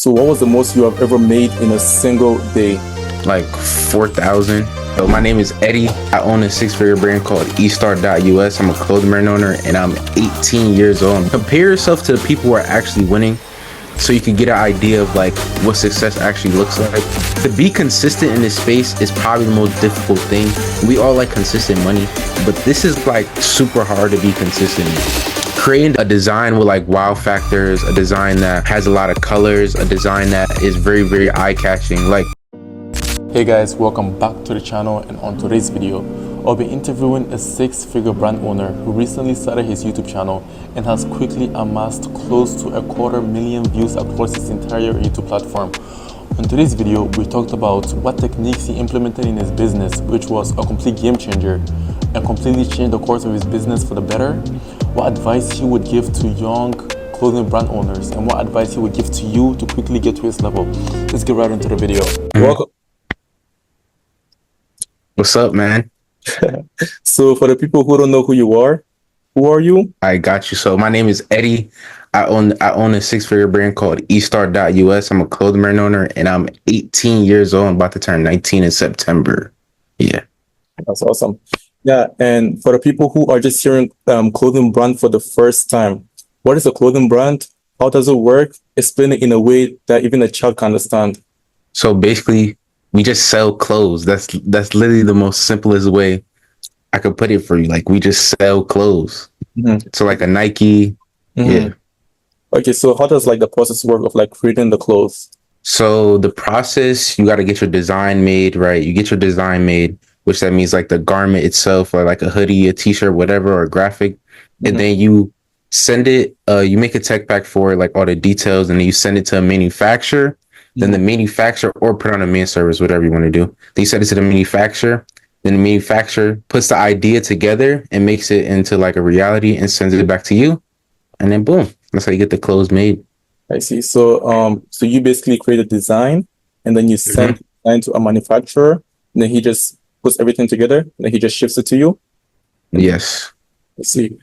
So what was the most you have ever made in a single day? Like 4,000. So my name is Eddie. I own a six-figure brand called eStar.us. I'm a clothing brand owner and I'm 18 years old. Compare yourself to the people who are actually winning so you can get an idea of like what success actually looks like. To be consistent in this space is probably the most difficult thing. We all like consistent money, but this is like super hard to be consistent. Creating a design with like wow factors, a design that has a lot of colors, a design that is very, very eye-catching. Like, Hey guys, welcome back to the channel, and on today's video, I'll be interviewing a six-figure brand owner who recently started his YouTube channel and has quickly amassed close to 250,000 views across his entire YouTube platform. On today's video, we talked about what techniques he implemented in his business, which was a complete game changer and completely changed the course of his business for the better, what advice he would give to young clothing brand owners, and what advice he would give to you to quickly get to his level. Let's get right into the video. Welcome. what's up, man? So for the people who don't know who you are, who are you? I got you. So my name is Eddie. I own a six-figure brand called eStar.us. I'm a clothing brand owner and I'm 18 years old. I'm about to turn 19 in September. Yeah. That's awesome. Yeah, and for the people who are just hearing clothing brand for the first time, what is a clothing brand? How does it work? Explain it in a way that even a child can understand. So basically, we just sell clothes. That's literally the most simplest way I could put it for you. Like, we just sell clothes. Mm-hmm. So like a Nike. Mm-hmm. Yeah. Okay, so how does like the process work of like creating the clothes? So the process, you got to get your design made, right? You get your design made, which that means like the garment itself, or like a hoodie, a t-shirt, whatever, or a graphic. Mm-hmm. And then you send it, you make a tech pack for it, like all the details, and then you send it to a manufacturer. Then the manufacturer, or put on a man service, whatever you want to do. Then you send it to the manufacturer. Then the manufacturer puts the idea together and makes it into like a reality and sends it back to you. And then boom, that's how you get the clothes made. I see. So so you basically create a design and then you send the design to a manufacturer, and then he just puts everything together and then he just ships it to you. Yes. I see.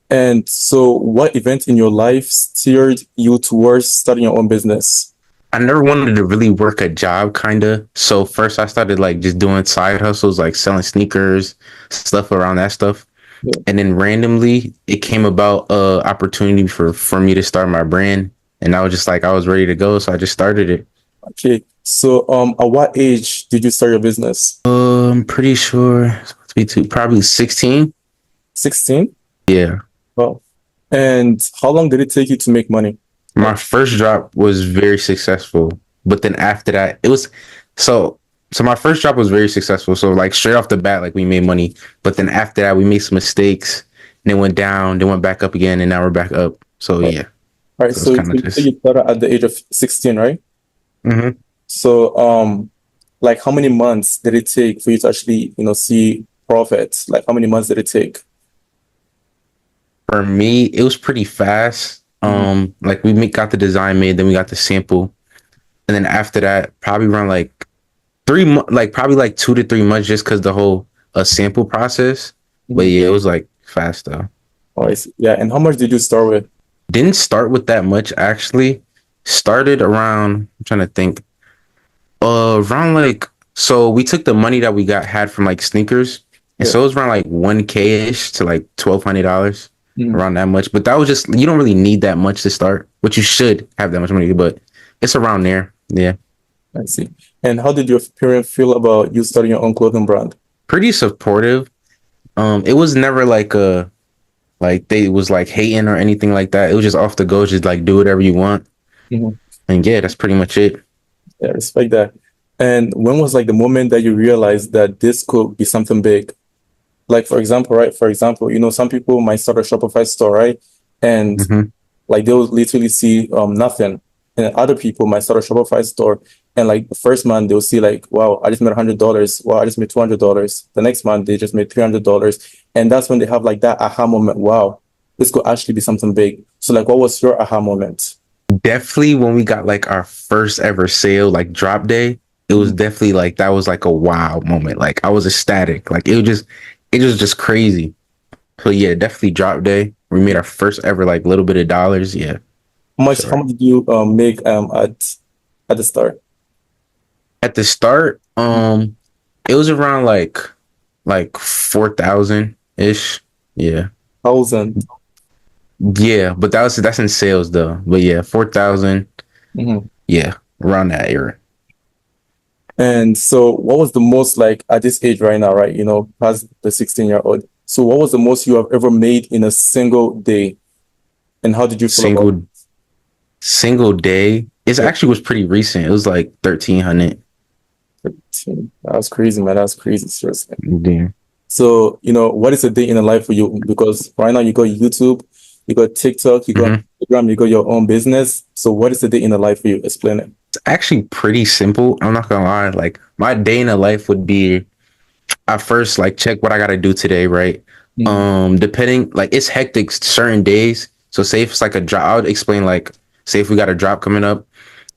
And so what event in your life steered you towards starting your own business? I never wanted to really work a job, kind of. So first I started like just doing side hustles, like selling sneakers, stuff around that stuff. Yeah. And then randomly it came about opportunity for me to start my brand. And I was just like, I was ready to go. So I just started it. Okay. So at what age did you start your business? I'm pretty sure probably 16. 16? Yeah. Wow. And how long did it take you to make money? My first drop was very successful, but then after that, it was so my first drop was very successful. So like straight off the bat, like we made money, but then after that, we made some mistakes and it went down, then went back up again, and now we're back up. So yeah. All right. So you started at the age of 16, right? Mm-hmm. So like how many months did it take for you to actually, see profits? Like how many months did it take? For me, it was pretty fast. Like we got the design made, then we got the sample, and then after that, probably around like 3 months, like probably like 2 to 3 months, just because the whole sample process. But yeah, it was like fast though. Oh, I see. Yeah. And how much did you start with? Didn't start with that much actually. Started around, I'm trying to think, around like, so we took the money that we had from like sneakers, and so it was around like 1K ish to like $1,200. Around that much, but that was just, you don't really need that much to start, but you should have that much money, but it's around there. Yeah. I see. And how did your parents feel about you starting your own clothing brand? Pretty supportive. It was never like they was like hating or anything like that. It was just off the go, just like do whatever you want. And yeah, that's pretty much it. Yeah, respect that. And when was like the moment that you realized that this could be something big? Like, for example, some people might start a Shopify store, right? And like they'll literally see nothing. And other people might start a Shopify store, and like the first month they'll see like, wow, I just made $100. Wow, I just made $200. The next month they just made $300. And that's when they have like that aha moment. Wow, this could actually be something big. So like, what was your aha moment? Definitely when we got like our first ever sale, like drop day, it was definitely like, that was like a wow moment. Like I was ecstatic. Like it was just crazy. So yeah, definitely drop day. We made our first ever like little bit of dollars. Yeah. How Sure. much did you make at the start? At the start, it was around like 4,000 ish. Yeah. 1,000. Yeah, but that's in sales though. But yeah, 4,000. Mhm. Yeah, around that era. And so what was the most like at this age right now, right? Past the 16-year-old. So what was the most you have ever made in a single day? And how did you feel about Single single day. It it? actually was pretty recent. It was like 1,300. That was crazy, man. That was crazy, seriously. Yeah. So, what is a day in a life for you? Because right now you got YouTube, you got TikTok, you got hmm Instagram, you got your own business. So what is the day in a life for you? Explain it. It's actually pretty simple. I'm not gonna lie. Like my day in the life would be I first like check what I gotta do today, right? Mhm. Depending like it's hectic certain days. So say if it's like a drop, I would explain like say if we got a drop coming up.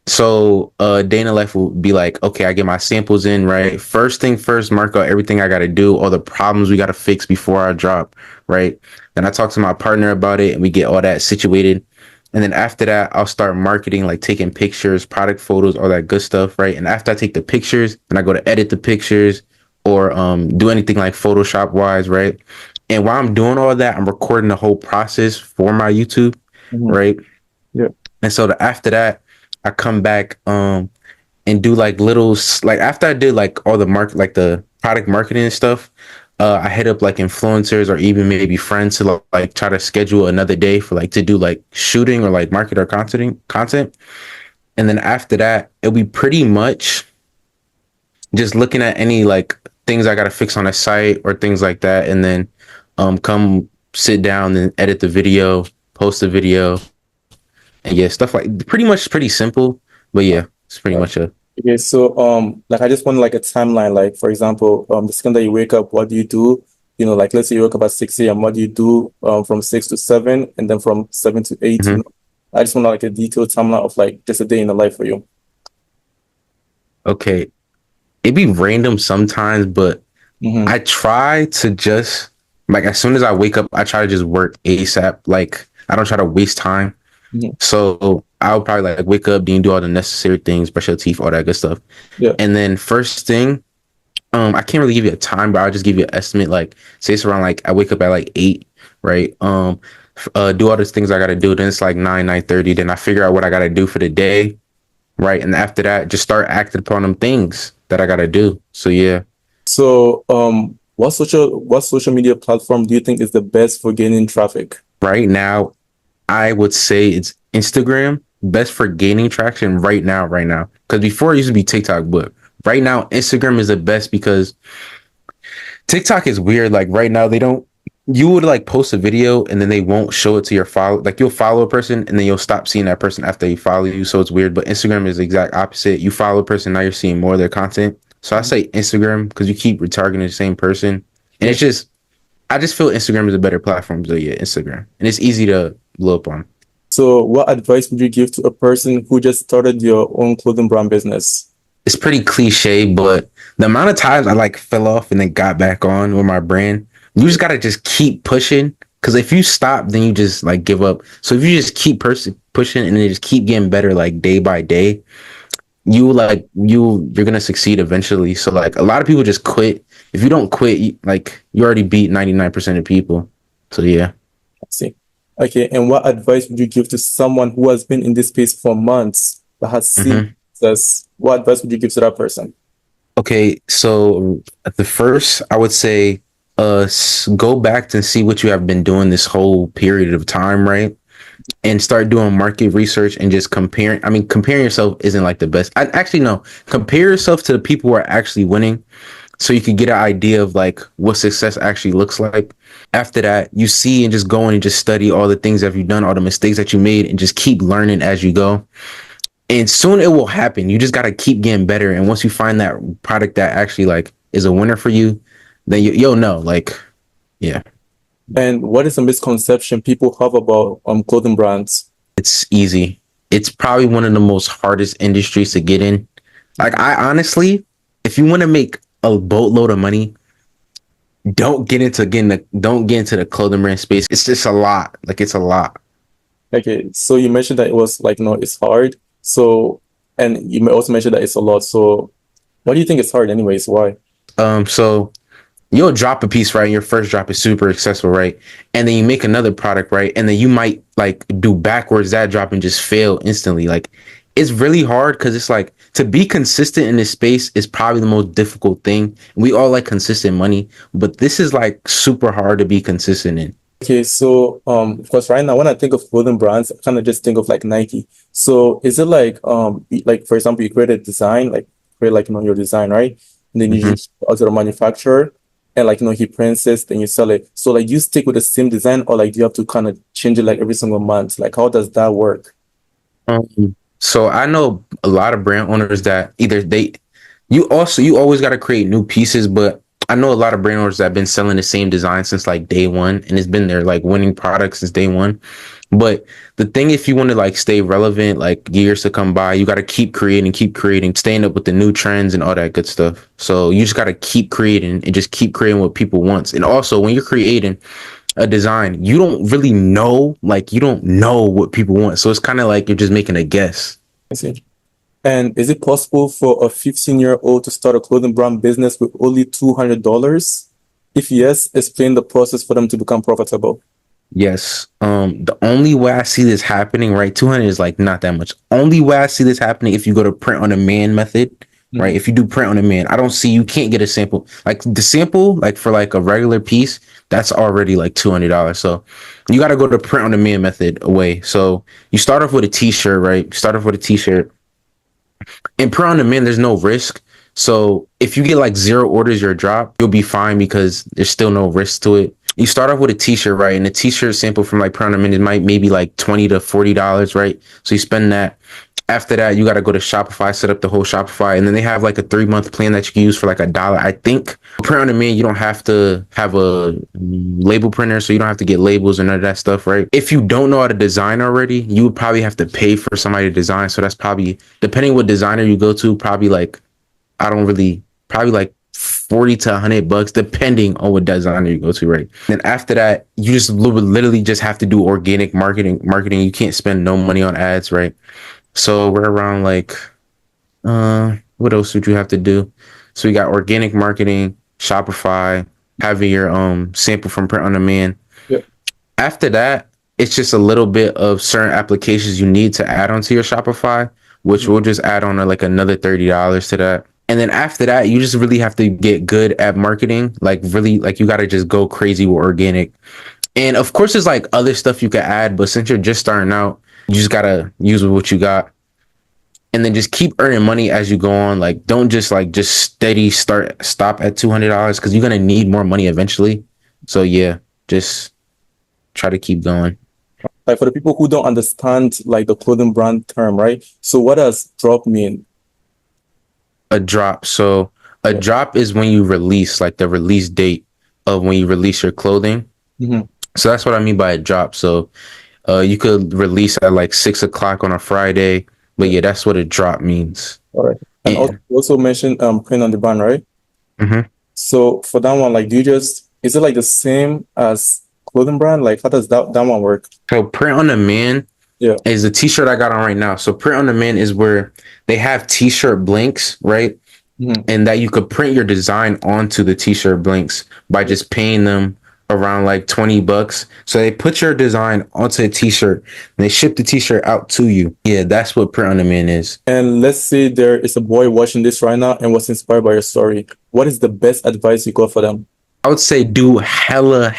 So day in the life will be like, okay, I get my samples in, right? First thing first, mark out everything I gotta do, all the problems we gotta fix before I drop, right? Then I talk to my partner about it and we get all that situated. And then after that, I'll start marketing, like taking pictures, product photos, all that good stuff, right? And after I take the pictures, then I go to edit the pictures or do anything like Photoshop wise, right? And while I'm doing all that, I'm recording the whole process for my YouTube, Mhm. right? Yeah. And so after that, I come back and do like little like after I did like all the like the product marketing and stuff, I hit up like influencers or even maybe friends to like try to schedule another day for like to do like shooting or like market or content. And then after that, it'll be pretty much just looking at any like things I gotta fix on a site or things like that, and then come sit down and edit the video, post the video, and yeah, stuff like pretty much pretty simple. But yeah, it's pretty much a Okay, so like I just want like a timeline. Like for example, the second that you wake up, what do you do? Like let's say you wake up at 6 a.m. What do you do from 6 to 7, and then from 7 to 8? mhm. I just want like a detailed timeline of like just a day in the life for you. Okay. It'd be random sometimes, but Mm-hmm. I try to just like as soon as I wake up, I try to just work ASAP. Like I don't try to waste time. Hmm. So I'll probably like wake up, then do all the necessary things, brush your teeth, all that good stuff. Yeah. And then first thing, I can't really give you a time, but I'll just give you an estimate. Like say it's around like I wake up at like 8, right? Do all these things I gotta do. Then it's like 9:30. Then I figure out what I gotta do for the day, right? And after that, just start acting upon them things that I gotta do. So yeah. So what social media platform do you think is the best for gaining traffic? Right now, I would say it's Instagram, best for gaining traction right now, right now. Because before it used to be TikTok, but right now Instagram is the best because TikTok is weird. Like right now, they don't. You would like post a video and then they won't show it to your follow. Like you'll follow a person and then you'll stop seeing that person after they follow you. So it's weird. But Instagram is the exact opposite. You follow a person, now you're seeing more of their content. So I Mhm. say Instagram because you keep retargeting the same person, and Yeah. it's just I just feel Instagram is a better platform. So yeah, Instagram, and it's easy to blow up on. So what advice would you give to a person who just started your own clothing brand business? It's pretty cliche, but the amount of times I like fell off and then got back on with my brand, you just gotta just keep pushing. Cause if you stop, then you just like give up. So if you just keep pushing and then just keep getting better like day by day, you're gonna succeed eventually. So like a lot of people just quit. If you don't quit, you already beat 99% of people. So yeah. I see. Okay, and what advice would you give to someone who has been in this space for months but has seen hmm success? What advice would you give to that person? Okay, so at the first, I would say, go back and see what you have been doing this whole period of time, right? And start doing market research and just comparing. I mean, comparing yourself isn't like the best. I actually no. Compare yourself to the people who are actually winning, so you can get an idea of like what success actually looks like. After that, you see and just go in and just study all the things that you've done, all the mistakes that you made, and just keep learning as you go. And soon it will happen. You just got to keep getting better. And once you find that product that actually like is a winner for you, then you'll know. Like, yeah, And what is a misconception people have about clothing brands? it's easy. It's probably one of the most hardest industries to get in. Like, I honestly, if you want to make a boatload of money, don't get into the clothing brand space. It's just a lot. Like, it's a lot. Okay, so you mentioned that it was like, it's hard. So, and you may also mention that it's a lot. So, why do you think it's hard anyways? Why? So you'll drop a piece, right? Your first drop is super successful, right? And then you make another product, right? And then you might like do backwards that drop and just fail instantly. Like it's really hard because it's like to be consistent in this space is probably the most difficult thing. We all like consistent money, but this is like super hard to be consistent in. Okay, so of course, right now when I think of clothing brands, I kind of just think of like Nike. So is it like like for example, you create a design, like create like your design, right? And then you Mhm. just out to the manufacturer, and like he prints it, then you sell it. So like, do you stick with the same design, or like do you have to kind of change it like every single month? Like, how does that work? So I know a lot of brand owners that either you always got to create new pieces, but I know a lot of brand owners that have been selling the same design since like day one, and it's been their like winning product since day one. But the thing, if you want to like stay relevant, like years to come by, you got to keep creating, staying up with the new trends and all that good stuff. So you just got to keep creating and just keep creating what people want. And also, when you're creating a design, you don't really know, like you don't know what people want. So it's kind of like you're just making a guess. I see. And is it possible for a 15-year-old to start a clothing brand business with only $200? If yes, explain the process for them to become profitable. Yes. The only way I see this happening, right? 200 is like not that much. Only way I see this happening if you go to print on demand method, right? Mhm. If you do print on demand, I don't see you can't get a sample. Like the sample, like for like a regular piece, that's already like $200. So you got to go to print on demand method away. So you start off with a t-shirt, right? You start off with a t-shirt. In print on demand, there's no risk. So if you get like zero orders your drop, you'll be fine because there's still no risk to it. You start off with a t-shirt, right? And the t-shirt sample from like print on demand might maybe like $20 to $40, right? So you spend that. After that, you got to go to Shopify, set up the whole Shopify, and then they have like a 3 month plan that you can use for like $1. I think print on demand, you don't have to have a label printer, so you don't have to get labels and none of that stuff, right? If you don't know how to design already, you would probably have to pay for somebody to design. So that's probably depending what designer you go to, probably like I don't really probably like 40 to $100 depending on what designer you go to, right? And after that, you just literally just have to do organic marketing. You can't spend no money on ads, right? So we're around like what else would you have to do? So we got organic marketing, Shopify, having your sample from print on demand. Yeah. After that, it's just a little bit of certain applications you need to add onto your Shopify, which Mhm. we'll just add on like another $30 to that. And then after that, you just really have to get good at marketing. Like really, like you got to just go crazy with organic. And of course, there's like other stuff you could add, but since you're just starting out, you just gotta use what you got, and then just keep earning money as you go on. Like, don't just steady stop at $200 because you're gonna need more money eventually. So yeah, just try to keep going. Like for the people who don't understand like the clothing brand term, right? So what does drop mean? A drop. So a Yeah. drop is when you release, like the release date of when you release your clothing. Mhm. So that's what I mean by a drop. So you could release at like 6 o'clock on a Friday, but Yeah. yeah, that's what a drop means. All right. And also, And you also mentioned print on the brand, right? mhm. So for that one, like, is it like the same as clothing brand? Like, how does that one work? So print on demand Yeah. is the t-shirt I got on right now. So print on demand is where they have t-shirt blanks, right? Mhm. And that you could print your design onto the t-shirt blanks by just paying them around like $20. So they put your design onto a t-shirt and they ship the t-shirt out to you. Yeah, that's what print on demand is. And let's say there is a boy watching this right now and was inspired by your story. What is the best advice you got for them? I would say do hella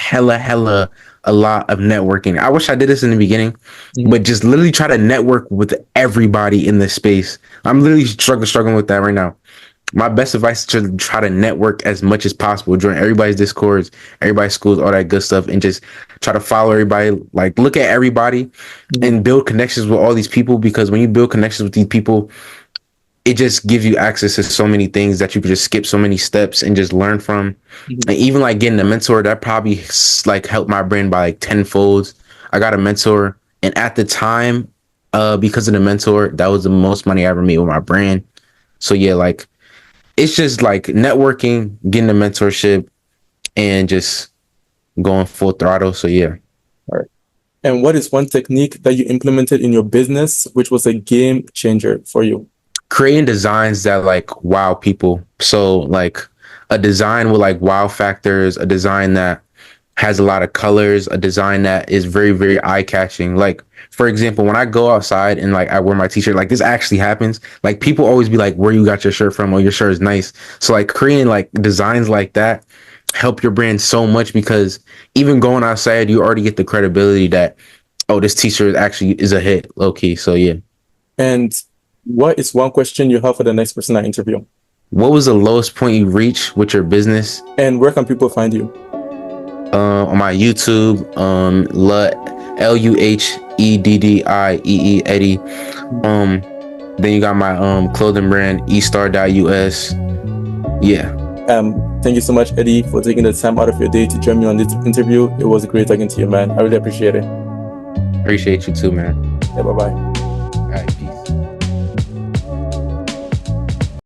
a lot of networking. I wish I did this in the beginning, Mhm. but just literally try to network with everybody in this space. I'm literally struggling with that right now. My best advice is to try to network as much as possible. Join everybody's discords, everybody's schools, all that good stuff, and just try to follow everybody. Like look at everybody Mhm. and build connections with all these people, because when you build connections with these people, it just gives you access to so many things that you could just skip so many steps and just learn from. Mhm. And even like getting a mentor, that probably like helped my brain by like tenfold. I got a mentor, and at the time, because of the mentor, that was the most money I ever made with my brand. So yeah, like it's just like networking, getting a mentorship, and just going full throttle. So yeah. All right. And what is one technique that you implemented in your business, which was a game changer for you? Creating designs that like wow people. So like a design with like wow factors, a design that has a lot of colors, a design that is very, very eye catching. Like, for example, when I go outside and like I wear my t-shirt, like this actually happens. Like people always be like, where you got your shirt from? Oh, your shirt is nice. So like creating like designs like that help your brand so much because even going outside, you already get the credibility that, oh, this t-shirt actually is a hit, low key. So yeah. And what is one question you have for the next person I interview? What was the lowest point you reached with your business? And where can people find you? On my YouTube, LuhEddiee Eddie. Then you got my clothing brand eStar.us. Yeah. Thank you so much, Eddie, for taking the time out of your day to join me on this interview. It was great talking to you, man. I really appreciate it. Appreciate you too, man. Yeah, bye-bye.